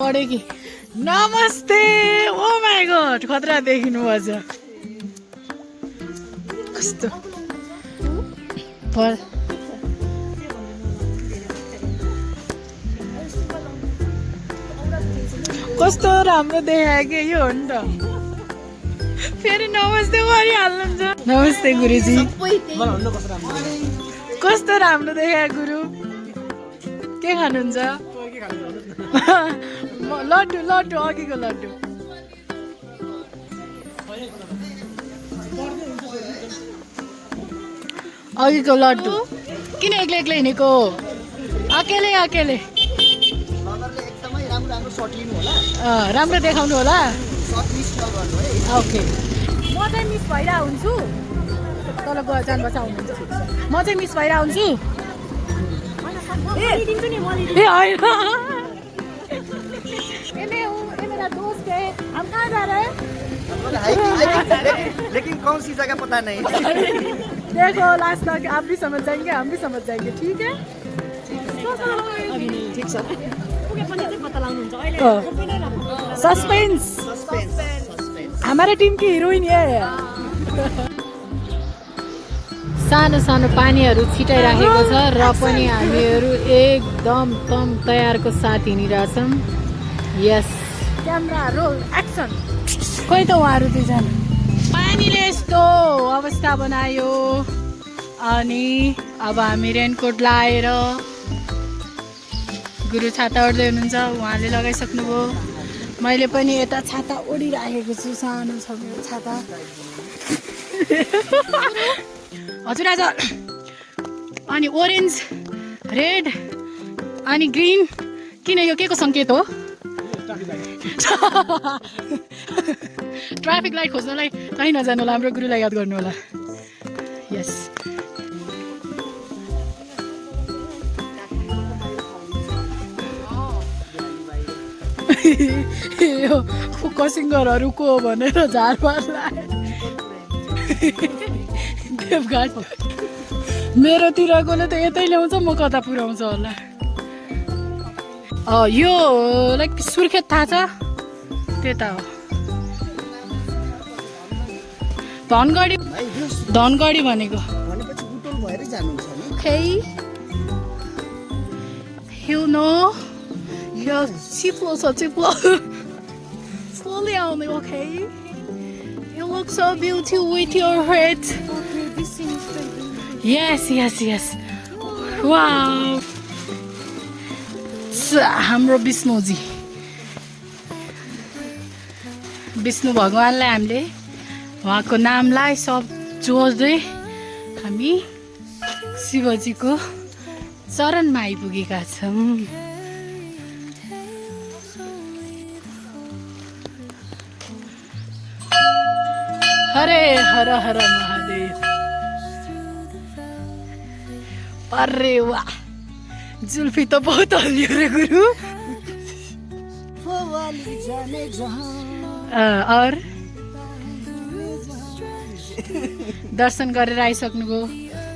पढे कि नमस्ते ओ माई गॉड खतरा देखिनु भएछ कस्तो कस्तो राम्रो देखायो के यो हो नि त फेरि नमस्ते गरिहाल्नुहुन्छ नमस्ते गुरुजी कस्तो राम्रो देखायो गुरु के खानुहुन्छ लड्डु लड्डु अघिको लड्डु अघिको लड्डु किन एक्लै एक्लै हिँडेको अकेले अकेले राम्रो देखाउनु होला ओके म चाहिँ मिस भइरहेको हुन्छु तल जानुपर्छ आउनुहुन्छ म चाहिँ मिस भइरहेको हुन्छु ए होइन ये मेरा दोस्त है हम कहाँ जा रहे हैं लेकिन कौन सी जगह पता नहीं देखो लास्ट तक आप भी समझ जाएंगे हम भी समझ जाएंगे ठीक है ठीक सस्पेंस हमारे टीम की हीरोइन है सानो सानो पानीहरू छिटाइराखेको छ र पनि हामीहरू एकदम तम तयारको साथ हिँडिरहेछौँ यस क्यामेरा रोल एक्सन खोइ त उहाँहरू दुईजना पानीले यस्तो अवस्था बनायो अनि अब हामी रेनकोट लाएर गुरु छाता ओढ्दै हुनुहुन्छ उहाँले लगाइसक्नुभयो मैले पनि यता छाता ओढिराखेको छु सानो छ मेरो छाता हजुर आज अनि ओरेन्ज रेड अनि ग्रिन किन यो के को सङ्केत हो ट्राफिक लाइट खोज्नलाई कहीँ नजानु होला हाम्रो गुरुलाई याद गर्नु होला यस यो कसिङ्गरहरू को हो भनेर झारपात लाए देवघाट मेरोतिरकोले त यतै ल्याउँछ म कता पुऱ्याउँछ होला यो लाइक सुर्खेत थाहा छ त्यता हो धनगढी भनेको खै you know यो चिप्लो छ चिप्लो slowly आउने okay you look so beautiful with your head yes wow हाम्रो विष्णुजी विष्णु भगवानलाई हामीले उहाँको नामलाई सब जोड्दै हामी शिवजीको चरणमा आइपुगेका छौँ हरे हर हर महादेव अरे वाह जुल्फी तो बहुत हल्लियो रे गुरु और दर्शन गरेर आइसक्नुभयो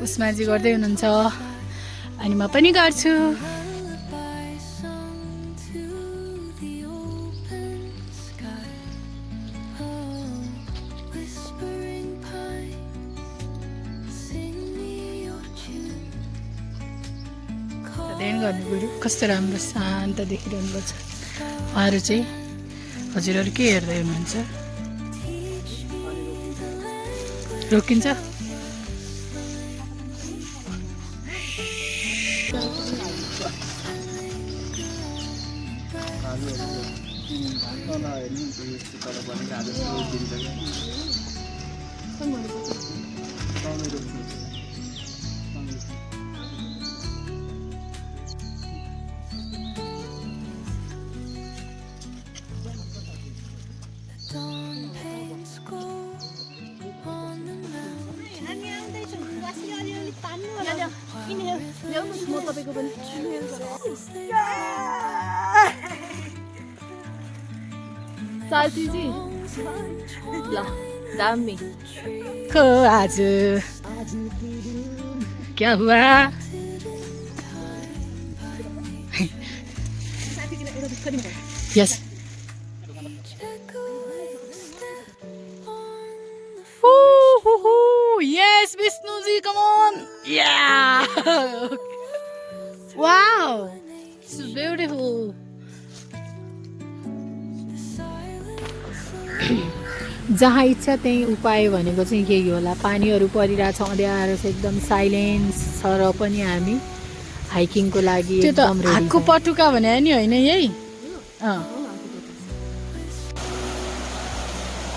उस्माजी गर्दै हुनुहुन्छ अनि म पनि गर्छु गर्नु गुरु कस्तो राम्रो शान्त देखिरहनु भएको छ उहाँहरू चाहिँ हजुरहरू के हेर्दै हुनुहुन्छ रोकिन्छ साथी जी ल दामी को आज क्या हुआ यस Yes, Vishnuji, come on! Yeah! Wow! This is beautiful. जहाँ इच्छा त्यही उपाय भनेको चाहिँ यही होला पानीहरू परिरहेछ अँध्यारो छ एकदम साइलेन्स छ र पनि हामी हाइकिङको लागि एकदम रेडी हातको पटुका भने नि होइन यही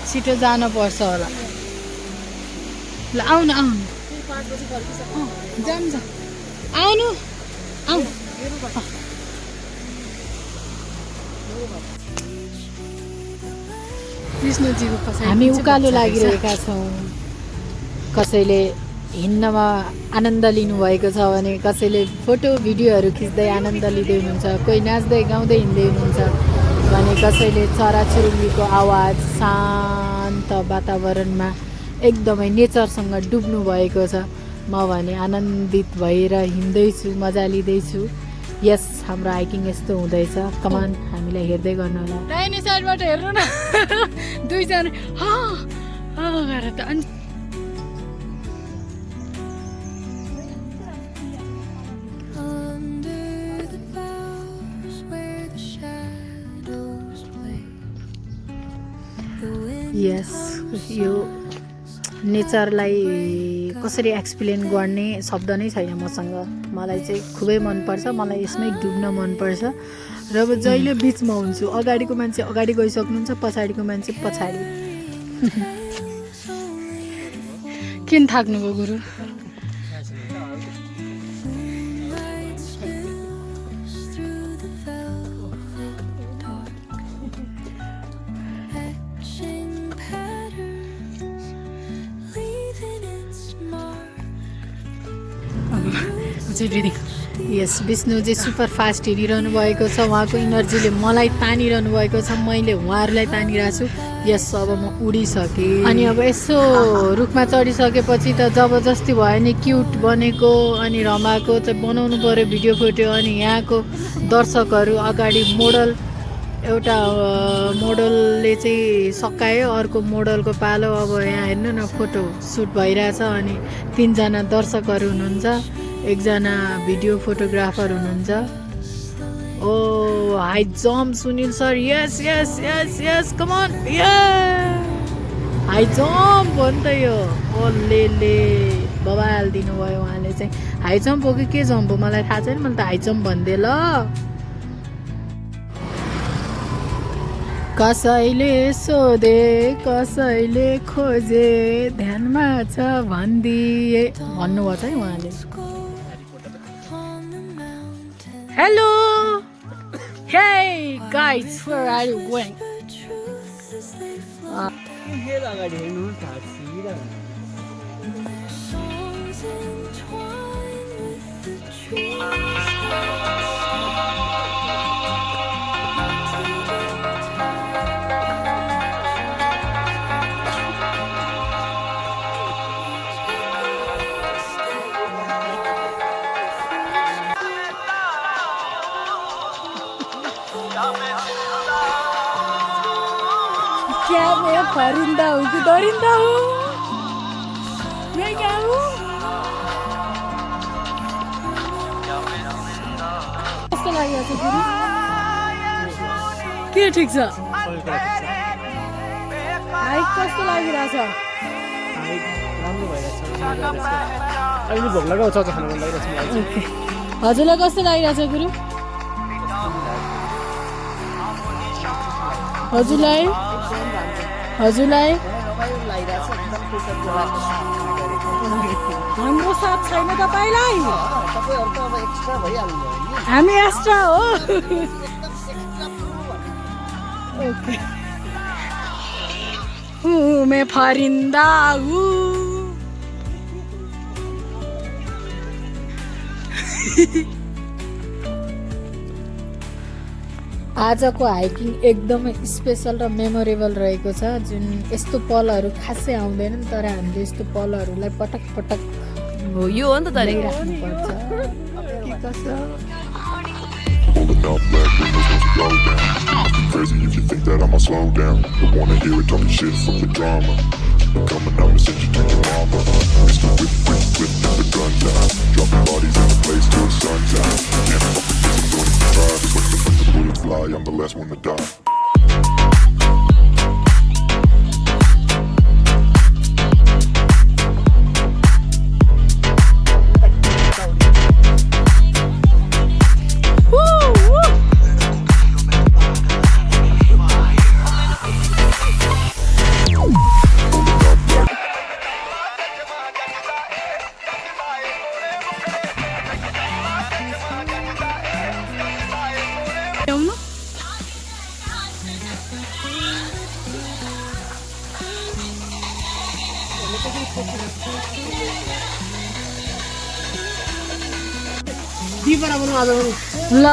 छिटो जानुपर्छ होला ल आउनु आउनु जान्छ आउनु आउ विष्णुजीको पछाडि हामी उकालो लागिरहेका छौँ कसैले हिँड्नमा आनन्द लिनुभएको छ भने कसैले फोटो भिडियोहरू खिच्दै आनन्द लिँदै हुनुहुन्छ कोही नाच्दै गाउँदै हिँड्दै हुनुहुन्छ भने कसैले चराचुरुङ्गीको आवाज शान्त वातावरणमा एकदमै नेचरसँग डुब्नु भएको छ म भने आनन्दित भएर हिँड्दैछु मजा लिँदैछु यस हाम्रो हाइकिङ यस्तो हुँदैछ कमान हामीलाई हेर्दै गर्नु होला दाहिने साइडबाट हेर्नु न दुईजना गरेर त अनि यस यो नेचरलाई कसरी एक्सप्लेन गर्ने शब्द नै छैन मसँग मलाई चाहिँ खुबै मनपर्छ मलाई यसमै डुब्न मनपर्छ र अब जहिले बिचमा हुन्छु अगाडिको मान्छे अगाडि गइसक्नुहुन्छ पछाडिको मान्छे पछाडि किन थाक्नुभयो गुरु यस विष्णुजी सुपर फास्ट हिँडिरहनु भएको छ उहाँको इनर्जीले मलाई तानिरहनु भएको छ मैले उहाँहरूलाई तानिरहेको छु यस अब म उडिसकेँ अनि अब यसो रुखमा चढिसकेपछि त जबरजस्ती भयो नि क्युट बनेको अनि रमाएको चाहिँ बनाउनु पर्यो भिडियो फोटो अनि यहाँको दर्शकहरू अगाडि मोडल एउटा मोडलले चाहिँ सकायो अर्को मोडलको पालो अब यहाँ हेर्नु न फोटो सुट भइरहेछ अनि 3 जना दर्शकहरू हुनुहुन्छ एकजना भिडियो फोटोग्राफर हुनुहुन्छ ओ high jump Sunil sir yes yes yes yes come on high jump हो नि त यो ओले बबाल दिनुभयो उहाँले चाहिँ हाई जम्प हो कि के जम्प हो मलाई थाहा छैन मैले त हाई जम्प भनिदिएँ ल कसैले सोधे कसैले खोजे ध्यानमा छ भनिदिए भन्नुभएको छ है उहाँले Hello! Hey guys, where are you going? क्या मैं फरिंदा हूँ कि दरिंदा हूँ मैं क्या हूँ कस्तो लागिरहेछ फेरि के ठिक छ हाइक कस्तो लागिरहेछ हाइक राम्रो भइरहेछ अहिले भोक लाग्यो चचा खानु मन लागिरहेछ हजुरलाई कस्तो लागिरहेछ गुरु हजुरलाई हाम्रो साथ छैन तपाईलाई हामी एक्स्ट्रा हो ओके मैं फरिंदा हूँ आजको हाइकिङ एकदमै स्पेशल र मेमोरेबल रहेको छ जुन यस्तो पलहरू खासै आउँदैन तर हामीले यस्तो पलहरूलाई पटक पटक यो हो नि त राख्नुपर्छ go down. Must be crazy if you think that I'ma slow down. Don't wanna hear it talking shit from the drama. Coming out and send you to your mama. Mr. Whip, whip, whip, get the gun down. Dropping bodies in the place till the sun's out. Can't fuck with this, I'm doing it for pride. When the bullets fly, I'm the last one to die. ल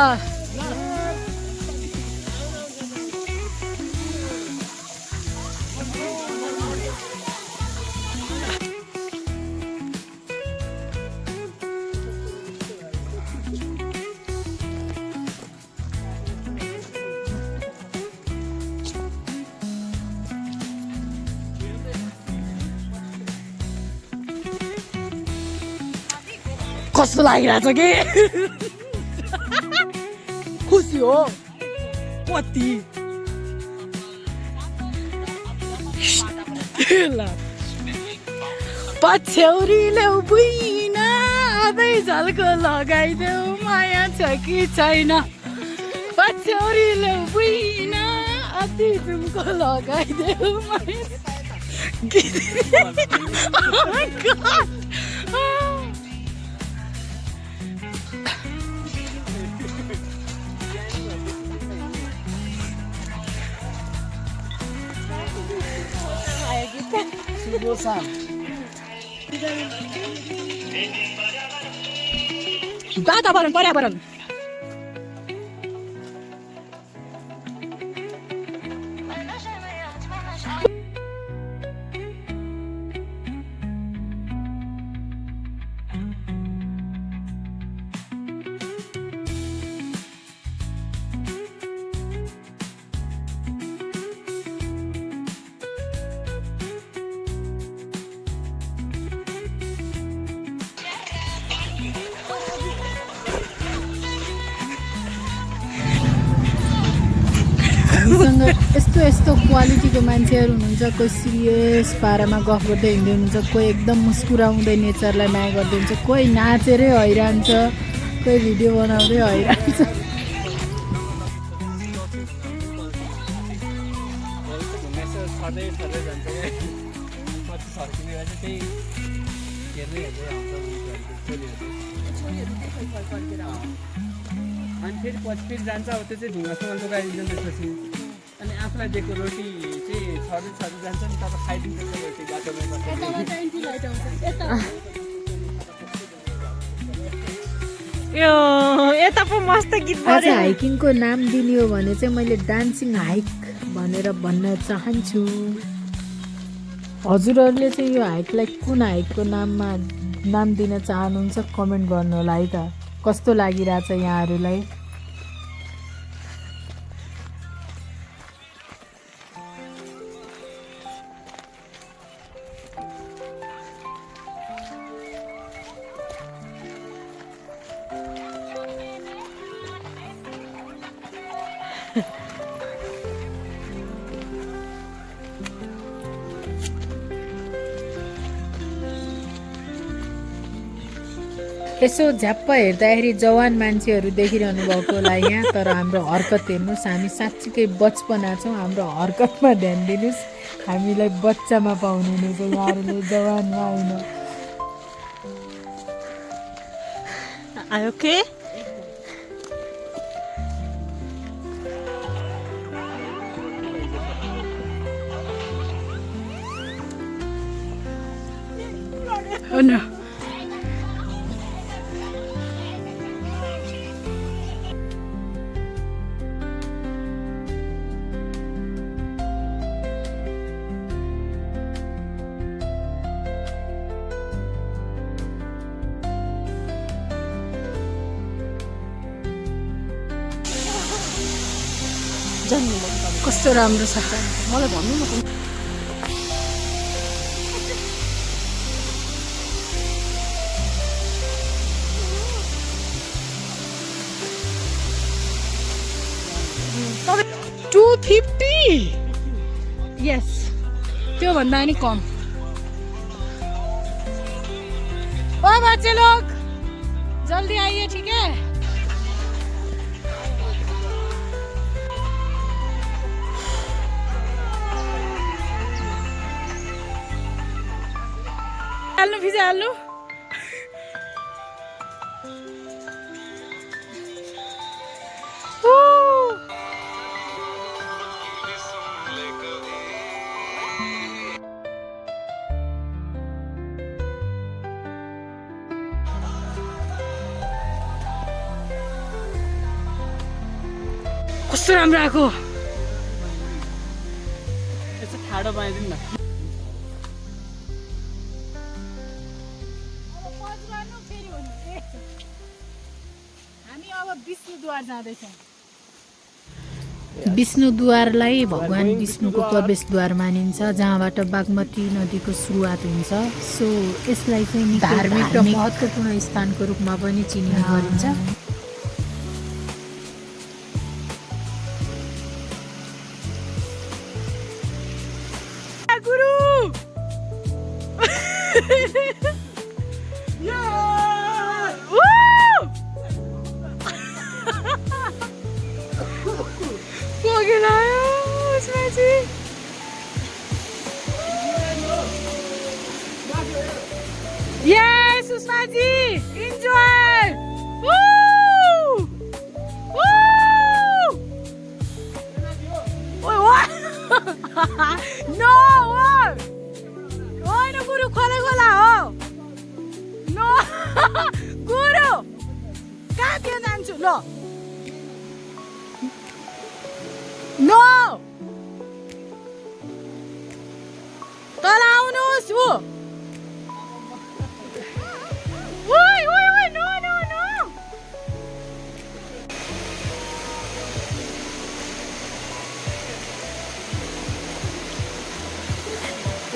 कस्तो लागिरहेछ कि खुसी हो कति पछ्यौरीले बुइन आधै झल्को लगाइदेऊ माया छ कि छैन पछ्यौरीले बुइन अति झुम्को लगाइदेऊ माया वातावरण पर्यावरण यस्तो यस्तो क्वालिटीको मान्छेहरू हुनुहुन्छ कोही सिरियस पारामा गफ गर्दै हिँड्दै हुनुहुन्छ कोही एकदम मुस्कुराउँदै नेचरलाई माया गर्दै हुन्छ कोही नाचेरै हैरान्छ कोही भिडियो बनाउँदै हैरान्छ अनि फेरि पछि फेरि जान्छ अब त्यो चाहिँ ढुङ्गासँग जोगाइदिन्छ त्यसपछि अनि आफूलाई दिएको रोटी चाहिँ छर्दै छर्दै जान्छ नि तब खाइदिन्छ त्यो रोटी यता पो मस्त गीत आज हाइकिङको नाम दिने हो भने चाहिँ मैले डान्सिङ हाइक भनेर भन्न चाहन्छु हजुरहरूले चाहिँ यो हाइकलाई कुन हाइकको नाम दिन चाहनुहुन्छ कमेन्ट गर्नु होला है त कस्तो लागिरहेछ यहाँहरूलाई यसो झ्याप्प हेर्दाखेरि जवान मान्छेहरू देखिरहनु भएको होला यहाँ तर हाम्रो हरकत हेर्नुहोस् हामी साँच्चीकै बचपना छौँ हाम्रो हरकतमा ध्यान दिनुहोस् हामीलाई बच्चामा पाउने नै छ यहाँहरूले जवानमा होइन ओके Oh no. जान्नु मन पर्छ। कस्तो राम्रो छ मलाई भन्नु न कुन तपाईँ 250 यस त्योभन्दा नि कम ओ बच्चे लोग जल्दी आइए ठीक है हाल्नु फिजे हाल्नु कस्तो राम्रो आएको यसो ठाडो बनाइदिनु न। हामी अब विष्णुद्वार जाँदैछौँ विष्णुद्वारलाई भगवान विष्णुको प्रवेशद्वार मानिन्छ जहाँबाट बागमती नदीको सुरुवात हुन्छ सो यसलाई चाहिँ निकै धार्मिक र महत्त्वपूर्ण स्थानको रूपमा पनि चिनिने गरिन्छ Yes, Usmaji! Enjoy! Woo! Woo! Wait, what? No! Oh, no, Guru, खोला खोला हो No! Guru! कहाँ थियो जान्छु ल No! तल आउनुहोस् हो Oi, oi, oi, no, no, no.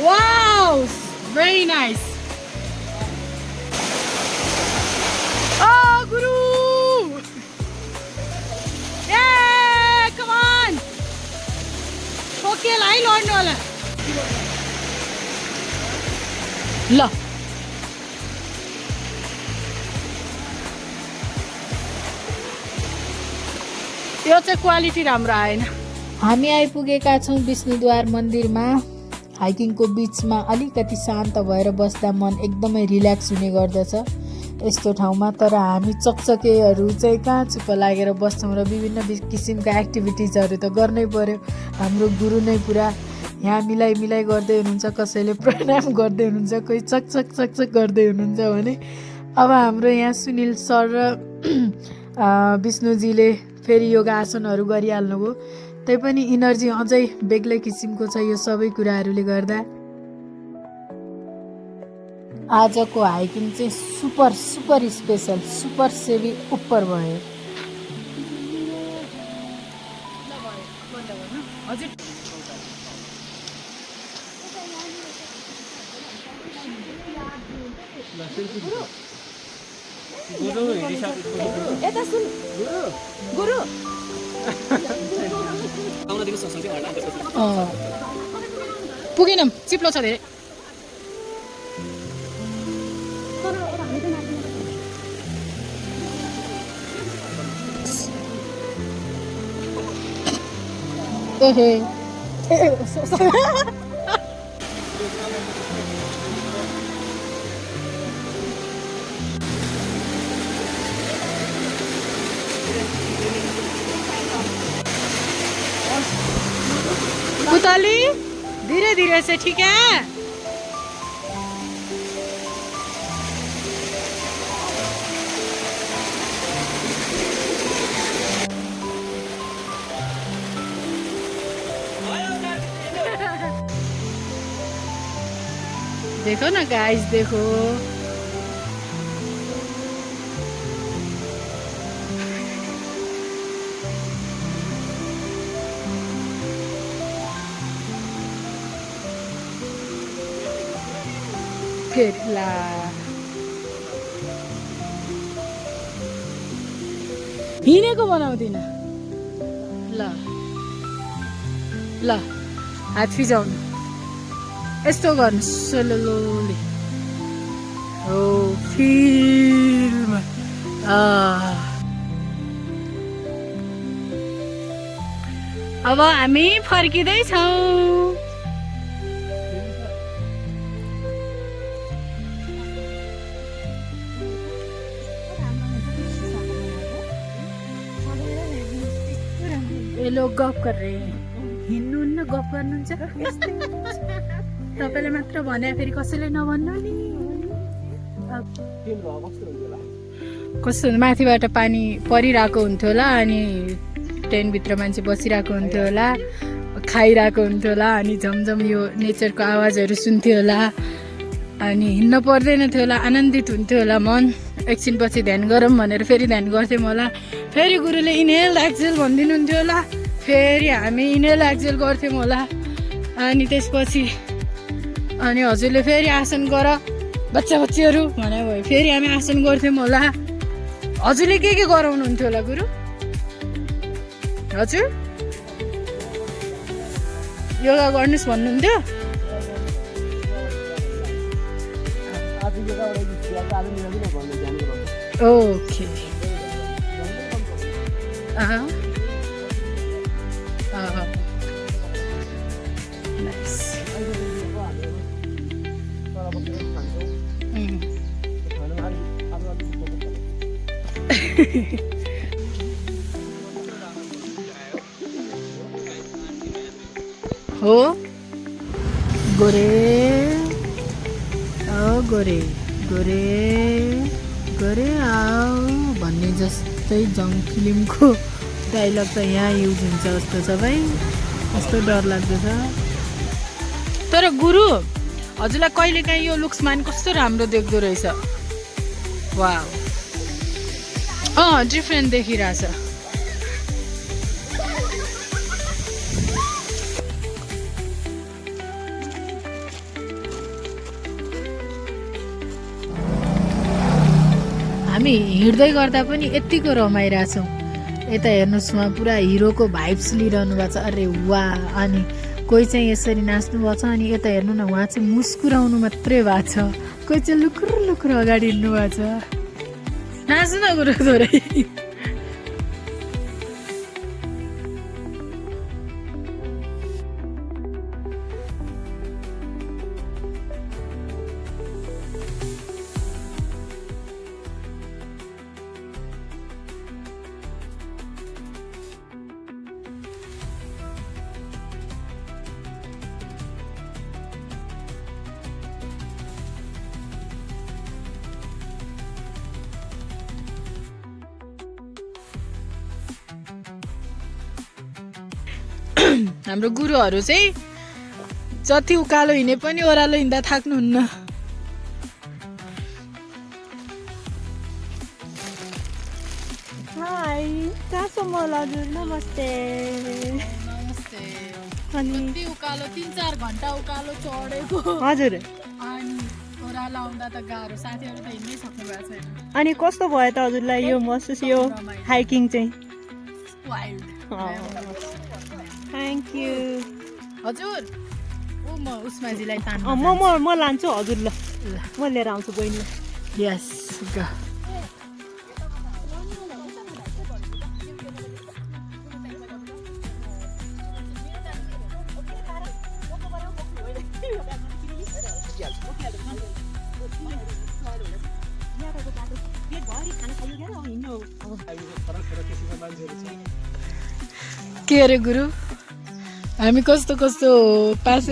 Wow, very nice. Oh, Guru. Yeah, come on. Okay, लाई लड्नु होला ल यो चाहिँ क्वालिटी राम्रो आएन हामी आइपुगेका छौँ विष्णुद्वार मन्दिरमा हाइकिङको बिचमा अलिकति शान्त भएर बस्दा मन एकदमै रिल्याक्स हुने गर्दछ यस्तो ठाउँमा तर हामी चकचकेहरू चाहिँ कहाँ चुप्प लागेर बस्छौँ र विभिन्न किसिमका एक्टिभिटिजहरू त गर्नै पर्यो हाम्रो गुरु नै पुरा यहाँ मिलाइ मिलाइ गर्दै हुनुहुन्छ कसैले प्राणायाम गर्दै हुनुहुन्छ कोही चकचक चकचक गर्दै हुनुहुन्छ भने अब हाम्रो यहाँ सुनिल सर र विष्णुजीले फेरि योगा आसनहरू गरिहाल्नुभयो त्यही पनि इनर्जी अझै बेग्लै किसिमको छ यो सबै कुराहरूले गर्दा आजको हाइकिङ चाहिँ सुपर सुपर स्पेशल सुपर सेभी उपर भयो यता सुन गुरु पुगेनौँ चिप्लो छ धेरै पुतली धीरे धीरे से ठीक है देखो ना गाइस देखो फेरि ला हिँडेको बनाउँदिन ल ल हात फिजाउनु यस्तो गर्नु सोलोले हो फिल्म अब हामी फर्किँदैछौँ ये लोग गफ कर रहे हैं हिँड्नुहुन्न गफ गर्नुहुन्छ तपाईँले मात्र भने फेरि कसैले नभन्नु नि कस्तो माथिबाट पानी परिरहेको हुन्थ्यो होला अनि टेन्टभित्र मान्छे बसिरहेको हुन्थ्यो होला खाइरहेको हुन्थ्यो होला अनि झमझम यो नेचरको आवाजहरू सुन्थ्यो होला अनि हिँड्न पर्दैन थियो होला आनन्दित हुन्थ्यो होला मन एकछिनपछि ध्यान गरौँ भनेर फेरि ध्यान गर्थ्यौँ होला फेरि गुरुले इनहेल एक्सेल भनिदिनुहुन्थ्यो होला फेरि हामी इनहेल एक्सेल गर्थ्यौँ होला अनि त्यसपछि अनि हजुरले फेरि आसन गर बच्चाहरू भने भयो फेरि हामी आसन गर्थ्यौँ होला हजुरले के गराउनुहुन्थ्यो होला गुरु हजुर योगा गर्नुहोस् भन्नुहुन्थ्यो ओके नाइस हो गोरे गोरे गोरे गोरे आओ भन्ने जस्तै जङ फिल्मको डाइलग त यहाँ युज हुन्छ जस्तो छ भाइ कस्तो डर लाग्दछ तर गुरु हजुरलाई कहिलेकाहीँ यो लुक्समान कस्तो राम्रो देख्दो रहेछ वाउ डिफ्रेन्ट देखिरहेछ हामी हिँड्दै गर्दा पनि यतिको रमाइरहेछौँ यता हेर्नुहोस् उहाँ पुरा हिरोको भाइब्स लिइरहनु भएको छ अरे वाह अनि कोही चाहिँ यसरी नाच्नु भएको छ अनि यता हेर्नु न उहाँ चाहिँ मुस्कुराउनु मात्रै भएको छ कोही चाहिँ लुकुर लुकुर अगाडि हिँड्नु भएको छ नाच्नु न गुरु थोरै हाम्रो गुरुहरू चाहिँ जति उकालो हिँडे पनि ओह्रालो हिँड्दा थाक्नुहुन्न हाई कहाँसम्म हजुर नमस्ते नमस्ते अनि उकालो 3-4 घन्टा उकालो चढेको हजुर अनि ओह्रालो आउँदा त गाह्रो साथीहरू त हिँड्नै सक्नु भएको छैन अनि कस्तो भयो त हजुरलाई यो महसुस यो हाइकिङ चाहिँ वाइल्ड थ्याङ्क यू हजुर म उस्माजीलाई तान्नु म लान्छु हजुर ल म लिएर आउँछु बहिनी यस के अरे गुरु हामी कस्तो कस्तो पास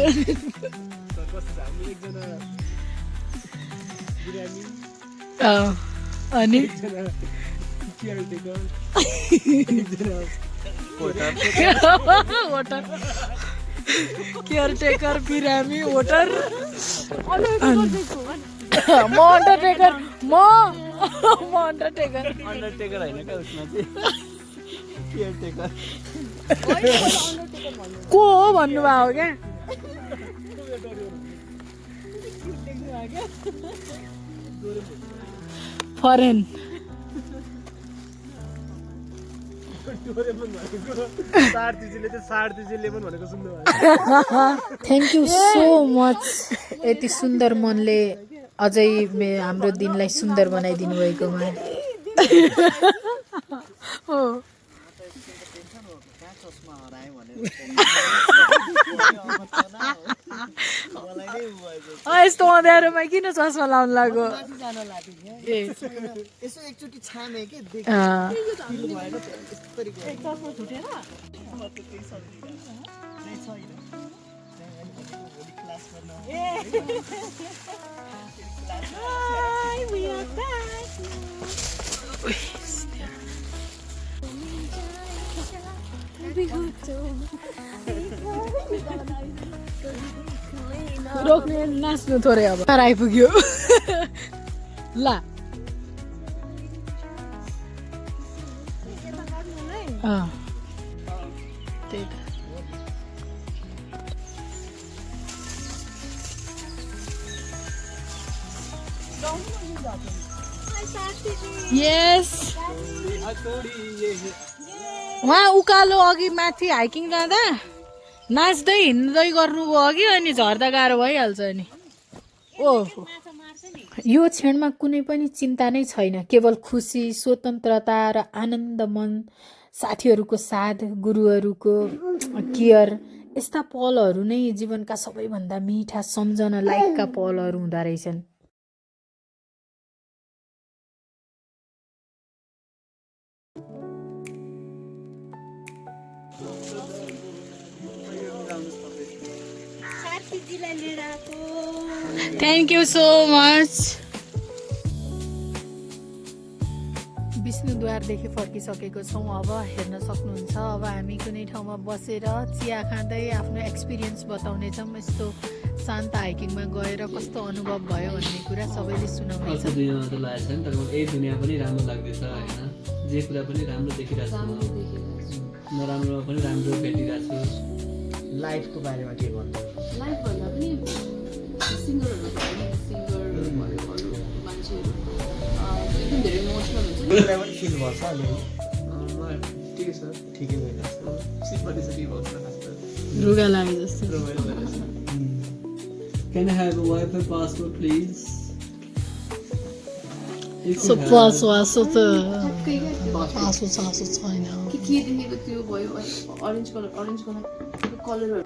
अनि केयरटेकर बिरामी वोटर म अन्डरटेकर अन्डरटेकर हैन का उसमा चाहिँ केयरटेकर को हो भन्नुभयो क्या foreign thank you so much यति सुन्दर मनले अझै हाम्रो दिनलाई सुन्दर बनाइदिनु भएकोमा हो यस्तो अँध्यारोमा किन चस्मा लाउनु लाग्यो यसो एकचोटि छामे के रोक्ने नाच्नु थोरै अब आइपुग्यो ला त्यही त यस उहाँ उकालो अघि माथि हाइकिङ जाँदा नाच्दै हिँड्दै गर्नुभयो अघि अनि झर्दा गाह्रो भइहाल्छ नि ओहो यो क्षणमा कुनै पनि चिन्ता नै छैन केवल खुसी स्वतन्त्रता र आनन्द मन साथीहरूको साथ गुरुहरूको केयर यस्ता पलहरू नै जीवनका सबैभन्दा मिठा सम्झन लायकका पलहरू हुँदो रहेछन् थ्याङ्क यू सो मच विष्णुद्वारदेखि फर्किसकेको छौँ अब हेर्न सक्नुहुन्छ अब हामी कुनै ठाउँमा बसेर चिया खाँदै आफ्नो एक्सपिरियन्स बताउनेछौँ यस्तो शान्त हाइकिङमा गएर कस्तो अनुभव भयो भन्ने कुरा सबैले सुनाउनेछ दुनियाँमा त लागेको छैन तर मलाई यही दुनियाँ पनि राम्रो लाग्दैछ होइन जे कुरा पनि राम्रो देखिरहेको छु नराम्रो पनि राम्रो भेटिरहेको छु लाइफको बारेमा के भन्नु लाइफ भन्दा पनि सिङ्गरहरू मान्छेहरू एकदम धेरै इमोसनल हुन्छ मलाई पनि फिल गर्छ अलिअलि ठिकै छ ठिकै भइरहेछ सिटपट्टि छ कि भएको छ रुगा लागे जस्तो Can I have a Wi-Fi password, please? So त सबकै क्या आँसु चासो छैन के देखेको त्यो भयो अरेन्ज कलर कलरहरू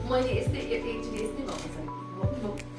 मैले यस्तै एकचोटि यस्तै भएको छ